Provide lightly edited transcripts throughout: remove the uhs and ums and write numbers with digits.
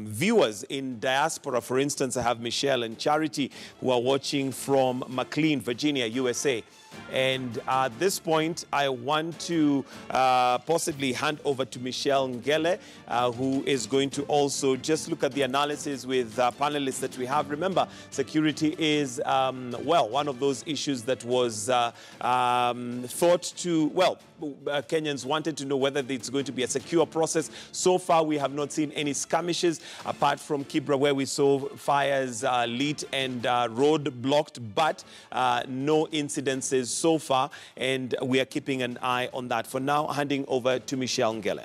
viewers in diaspora. For instance, I have Michelle and Charity who are watching from McLean, Virginia, USA. And at this point, I want to possibly hand over to Michelle Ngele, who is going to also just look at the analysis with panelists that we have. Remember, security is, well, one of those issues that was thought to, well, Kenyans wanted to know whether it's going to be a secure process. So far, we have not seen any skirmishes, apart from Kibra, where we saw fires lit and road blocked, but no incidences so far, and we are keeping an eye on that. For now, handing over to Michelle Ngele.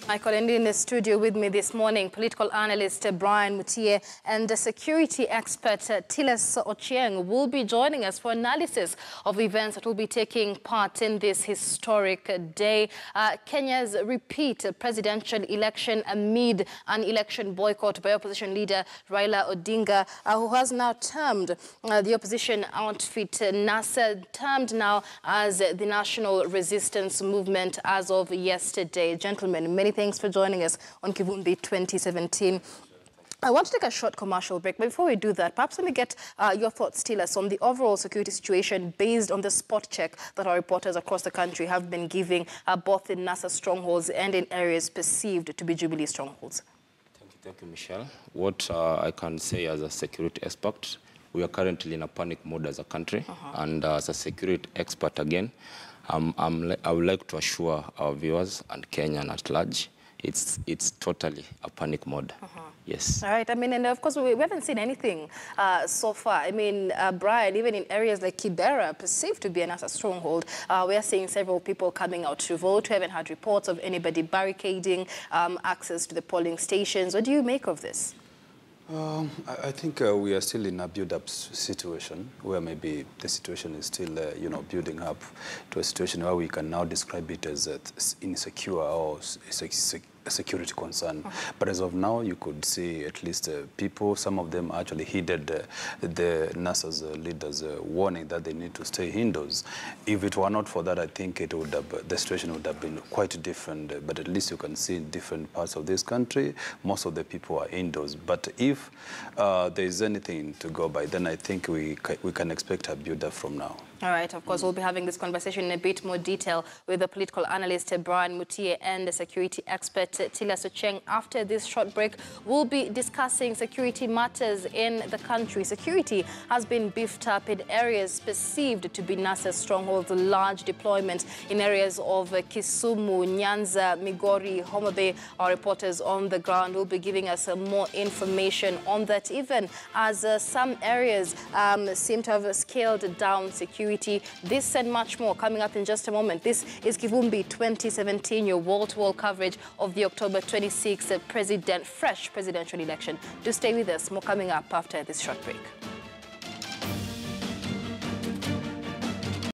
Michael, and in the studio with me this morning, political analyst Brian Mutie and security expert Tilas Ochieng will be joining us for analysis of events that will be taking part in this historic day. Kenya's repeat presidential election amid an election boycott by opposition leader Raila Odinga, who has now termed the opposition outfit NASA, termed now as the National Resistance Movement as of yesterday. Gentlemen, many thanks for joining us on Kivumbi 2017. I want to take a short commercial break, but before we do that, perhaps let me get your thoughts, Tilas, on the overall security situation based on the spot check that our reporters across the country have been giving both in NASA strongholds and in areas perceived to be Jubilee strongholds. Thank you, Michelle. What I can say as a security expert, we are currently in a panic mode as a country, and as a security expert again, I would like to assure our viewers and Kenyan at large, it's totally a panic mode. Yes. All right. I mean, and of course, we haven't seen anything so far. I mean, Brian, even in areas like Kibera, perceived to be a NASA stronghold, we are seeing several people coming out to vote. We haven't had reports of anybody barricading access to the polling stations. What do you make of this? I think we are still in a build-up situation where maybe the situation is still, building up to a situation where we can now describe it as insecure or a security concern. But as of now, you could see at least people, some of them actually heeded the NASA's leaders' warning that they need to stay indoors. If it were not for that, I think it would have, the situation would have been quite different. But at least you can see in different parts of this country, most of the people are indoors. But if there is anything to go by, then I think we can expect a build-up from now. All right. Of course, we'll be having this conversation in a bit more detail with the political analyst Brian Mutie and the security expert Tilas Ochieng. After this short break, we'll be discussing security matters in the country. Security has been beefed up in areas perceived to be NASA strongholds, large deployment in areas of Kisumu, Nyanza, Migori, Homa Bay. Our reporters on the ground will be giving us more information on that, even as some areas seem to have scaled down security. This and much more coming up in just a moment. This is Kivumbi 2017, your wall-to-wall coverage of the October 26th fresh presidential election. Do stay with us. More coming up after this short break.